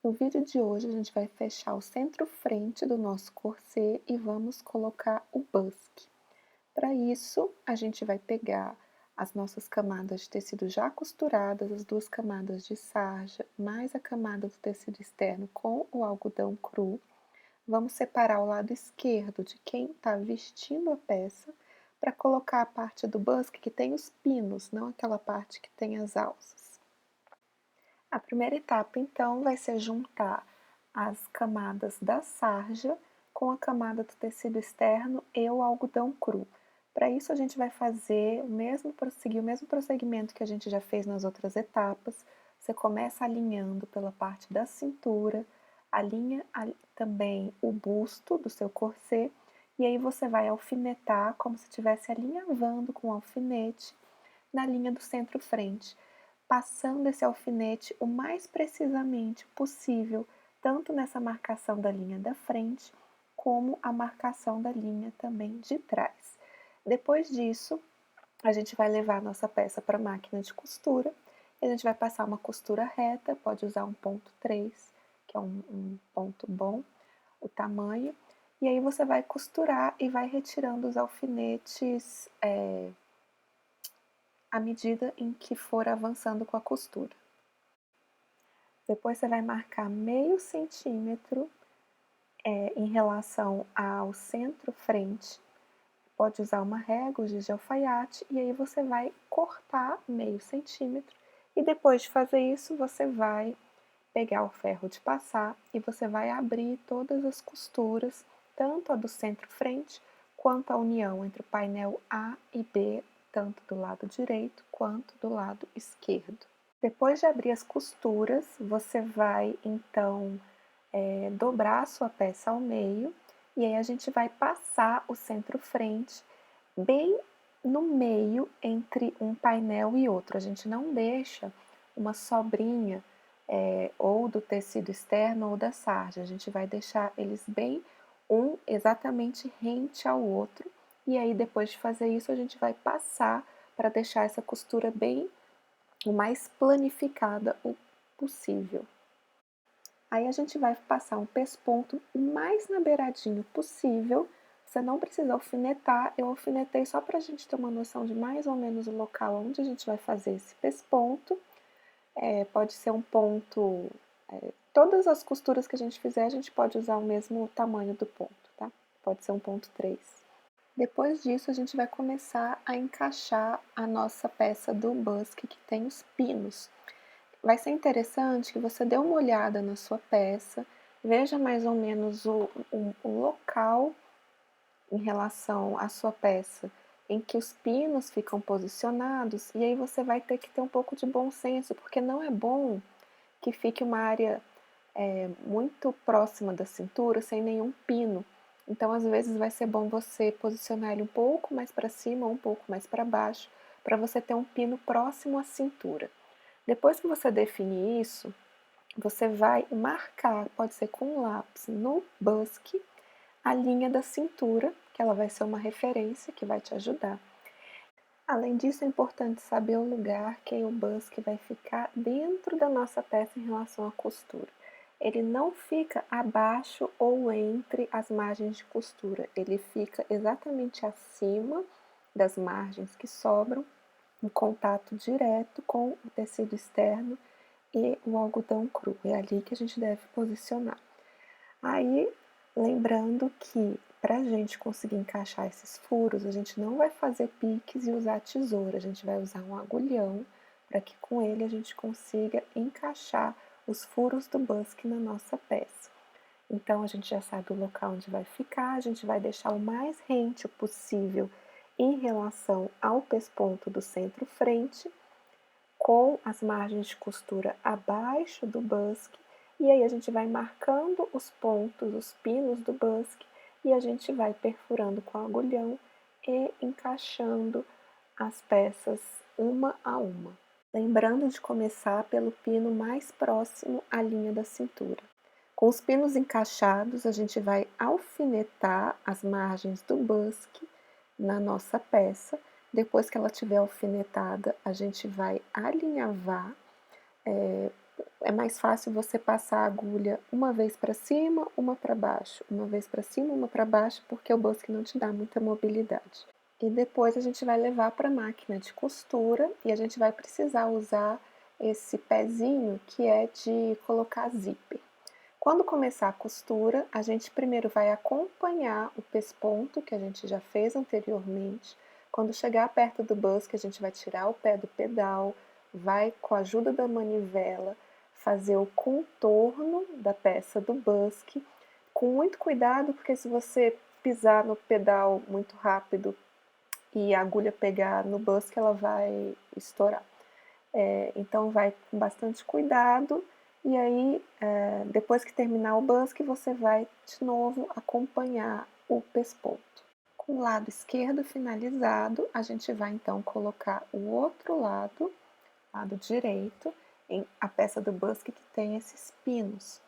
No vídeo de hoje, a gente vai fechar o centro-frente do nosso corset e vamos colocar o busque. Para isso, a gente vai pegar as nossas camadas de tecido já costuradas, as duas camadas de sarja, mais a camada do tecido externo com o algodão cru. Vamos separar o lado esquerdo de quem está vestindo a peça para colocar a parte do busque que tem os pinos, não aquela parte que tem as alças. A primeira etapa, então, vai ser juntar as camadas da sarja com a camada do tecido externo e o algodão cru. Para isso, a gente vai fazer seguir o mesmo prosseguimento que a gente já fez nas outras etapas. Você começa alinhando pela parte da cintura, alinha também o busto do seu corset, e aí você vai alfinetar como se estivesse alinhavando com o alfinete na linha do centro-frente, passando esse alfinete o mais precisamente possível, tanto nessa marcação da linha da frente, como a marcação da linha também de trás. Depois disso, a gente vai levar a nossa peça para a máquina de costura, e a gente vai passar uma costura reta, pode usar um ponto 3, que é um ponto bom, o tamanho, e aí você vai costurar e vai retirando os alfinetes à medida em que for avançando com a costura. Depois você vai marcar meio centímetro em relação ao centro-frente. Pode usar uma régua, giz de alfaiate, e aí você vai cortar meio centímetro. E depois de fazer isso, você vai pegar o ferro de passar e você vai abrir todas as costuras, tanto a do centro-frente quanto a união entre o painel A e B, tanto do lado direito quanto do lado esquerdo. Depois de abrir as costuras, você vai então dobrar a sua peça ao meio, e aí a gente vai passar o centro-frente bem no meio entre um painel e outro. A gente não deixa uma sobrinha ou do tecido externo ou da sarja. A gente vai deixar eles bem exatamente rente ao outro, e aí depois de fazer isso a gente vai passar para deixar essa costura bem o mais planificada possível. Aí a gente vai passar um pesponto o mais na beiradinho possível. Você não precisa alfinetar, eu alfinetei só para a gente ter uma noção de mais ou menos o local onde a gente vai fazer esse pesponto. Pode ser um ponto, todas as costuras que a gente fizer, a gente pode usar o mesmo tamanho do ponto, tá? Pode ser um ponto 3. Depois disso, a gente vai começar a encaixar a nossa peça do busque que tem os pinos. Vai ser interessante que você dê uma olhada na sua peça, veja mais ou menos o local em relação à sua peça em que os pinos ficam posicionados, e aí você vai ter que ter um pouco de bom senso, porque não é bom que fique uma área muito próxima da cintura sem nenhum pino. Então, às vezes, vai ser bom você posicionar ele um pouco mais para cima ou um pouco mais para baixo, para você ter um pino próximo à cintura. Depois que você definir isso, você vai marcar, pode ser com um lápis, no busque, a linha da cintura, que ela vai ser uma referência que vai te ajudar. Além disso, é importante saber o lugar que o busque vai ficar dentro da nossa peça em relação à costura. Ele não fica abaixo ou entre as margens de costura, ele fica exatamente acima das margens que sobram, em contato direto com o tecido externo e o algodão cru. É ali que a gente deve posicionar. Aí, lembrando que para a gente conseguir encaixar esses furos, a gente não vai fazer piques e usar tesoura, a gente vai usar um agulhão para que com ele a gente consiga encaixar os furos do busque na nossa peça. Então, a gente já sabe o local onde vai ficar, a gente vai deixar o mais rente possível em relação ao pesponto do centro-frente, com as margens de costura abaixo do busque, e aí a gente vai marcando os pontos, os pinos do busque, e a gente vai perfurando com o agulhão e encaixando as peças uma a uma. Lembrando de começar pelo pino mais próximo à linha da cintura. Com os pinos encaixados, a gente vai alfinetar as margens do busque na nossa peça. Depois que ela estiver alfinetada, a gente vai alinhavar É mais fácil você passar a agulha uma vez para cima, uma para baixo, uma vez para cima, uma para baixo, porque o busque não te dá muita mobilidade. E depois a gente vai levar para a máquina de costura e a gente vai precisar usar esse pezinho que é de colocar zíper. Quando começar a costura, a gente primeiro vai acompanhar o pesponto que a gente já fez anteriormente. Quando chegar perto do busque, a gente vai tirar o pé do pedal, vai com a ajuda da manivela fazer o contorno da peça do busque, com muito cuidado, porque se você pisar no pedal muito rápido e a agulha pegar no busque, ela vai estourar. Então vai com bastante cuidado e aí depois que terminar o busque você vai de novo acompanhar o pesponto. Com o lado esquerdo finalizado, a gente vai então colocar o outro lado direito, em a peça do busque que tem esses pinos.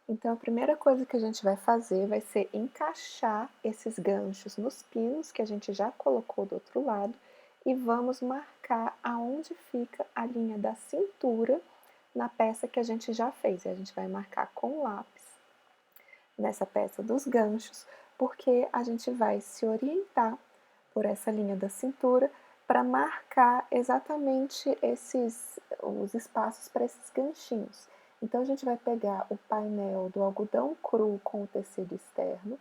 Então a primeira coisa que a gente vai fazer vai ser encaixar esses ganchos nos pinos que a gente já colocou do outro lado e vamos marcar aonde fica a linha da cintura na peça que a gente já fez. E a gente vai marcar com lápis nessa peça dos ganchos, porque a gente vai se orientar por essa linha da cintura para marcar exatamente os espaços para esses ganchinhos. Então a gente vai pegar o painel do algodão cru com o tecido externo,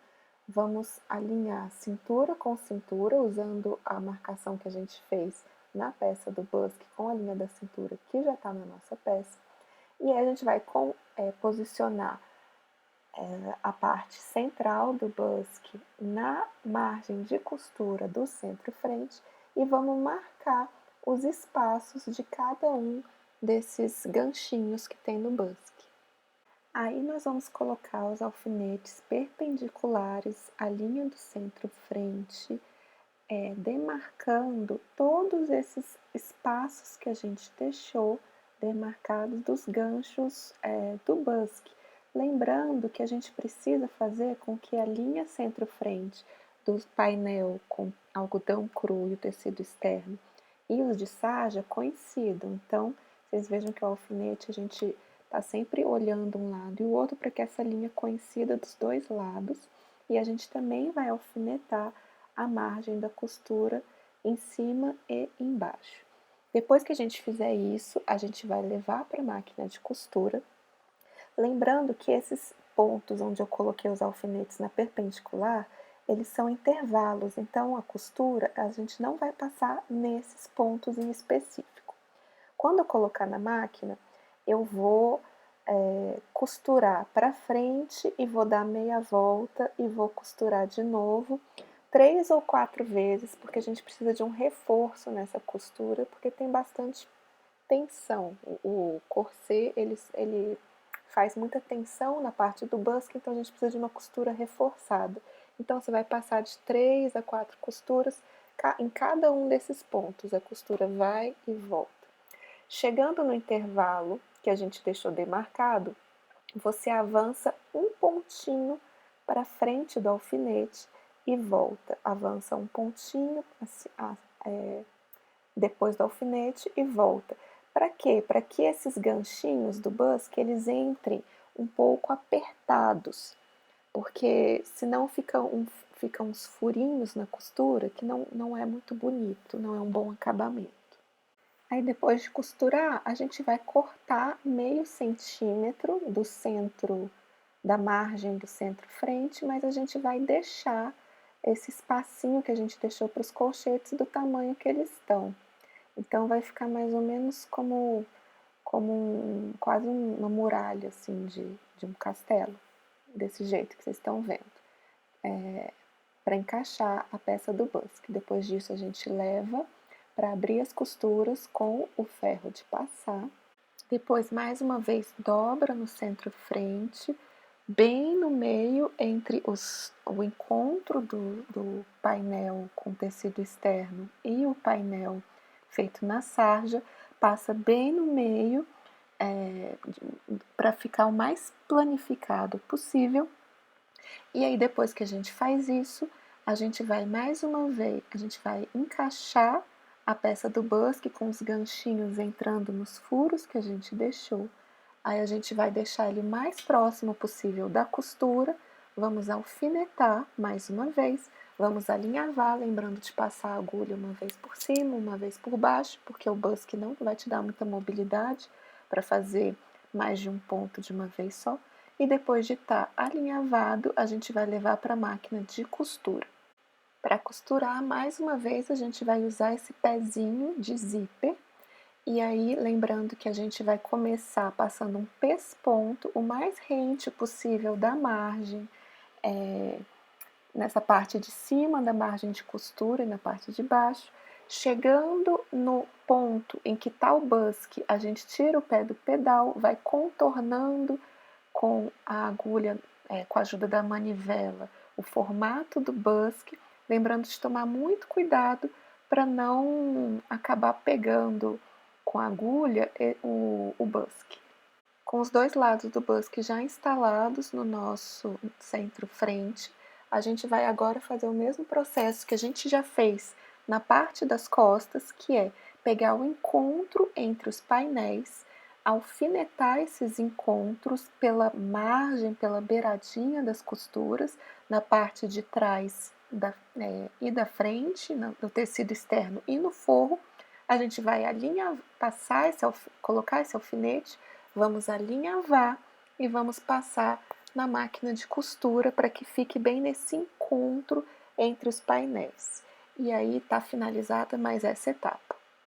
vamos alinhar cintura com cintura, usando a marcação que a gente fez na peça do busque com a linha da cintura que já está na nossa peça, e aí a gente vai posicionar a parte central do busque na margem de costura do centro-frente e vamos marcar os espaços de cada um desses ganchinhos que tem no busque. Aí nós vamos colocar os alfinetes perpendiculares à linha do centro-frente, demarcando todos esses espaços que a gente deixou demarcados dos ganchos do busque. Lembrando que a gente precisa fazer com que a linha centro-frente do painel com algodão cru e o tecido externo e os de sarja coincidam. Então, vocês vejam que o alfinete a gente está sempre olhando um lado e o outro para que essa linha coincida dos dois lados. E a gente também vai alfinetar a margem da costura em cima e embaixo. Depois que a gente fizer isso, a gente vai levar para a máquina de costura. Lembrando que esses pontos onde eu coloquei os alfinetes na perpendicular, eles são intervalos, então a costura a gente não vai passar nesses pontos em específico. Quando eu colocar na máquina, eu vou costurar para frente e vou dar meia volta e vou costurar de novo 3 ou 4 vezes, porque a gente precisa de um reforço nessa costura, porque tem bastante tensão. O corset, ele faz muita tensão na parte do busque, então a gente precisa de uma costura reforçada. Então você vai passar de 3 a 4 costuras em cada um desses pontos. A costura vai e volta. Chegando no intervalo que a gente deixou demarcado, você avança um pontinho para frente do alfinete e volta. Avança um pontinho depois do alfinete e volta. Para quê? Para que esses ganchinhos do busque eles entrem um pouco apertados, porque senão ficam uns furinhos na costura que não é muito bonito, não é um bom acabamento. Aí depois de costurar, a gente vai cortar meio centímetro do centro, da margem do centro-frente, mas a gente vai deixar esse espacinho que a gente deixou para os colchetes do tamanho que eles estão. Então vai ficar mais ou menos quase uma muralha assim de um castelo, desse jeito que vocês estão vendo, para encaixar a peça do busque. Depois disso a gente leva para abrir as costuras com o ferro de passar. Depois mais uma vez dobra no centro-frente, bem no meio entre o encontro do painel com tecido externo e o painel feito na sarja, passa bem no meio para ficar o mais planificado possível. E aí depois que a gente faz isso, a gente vai mais uma vez, a gente vai encaixar a peça do busque com os ganchinhos entrando nos furos que a gente deixou. Aí a gente vai deixar ele o mais próximo possível da costura, vamos alfinetar mais uma vez, vamos alinhavar, lembrando de passar a agulha uma vez por cima, uma vez por baixo, porque o busque não vai te dar muita mobilidade para fazer mais de um ponto de uma vez só. E depois de estar alinhavado, a gente vai levar para a máquina de costura. Para costurar, mais uma vez, a gente vai usar esse pezinho de zíper. E aí, lembrando que a gente vai começar passando um pesponto o mais rente possível da margem, nessa parte de cima da margem de costura e na parte de baixo. Chegando no ponto em que está o busque, a gente tira o pé do pedal, vai contornando com a agulha, com a ajuda da manivela, o formato do busque, lembrando de tomar muito cuidado para não acabar pegando com a agulha o busque. Com os dois lados do busque já instalados no nosso centro-frente, a gente vai agora fazer o mesmo processo que a gente já fez na parte das costas, que é pegar o encontro entre os painéis, alfinetar esses encontros pela margem, pela beiradinha das costuras, na parte de trás e da frente, no tecido externo e no forro. A gente vai alinhar, colocar esse alfinete, vamos alinhavar e vamos passar na máquina de costura para que fique bem nesse encontro entre os painéis. E aí está finalizada mais essa etapa.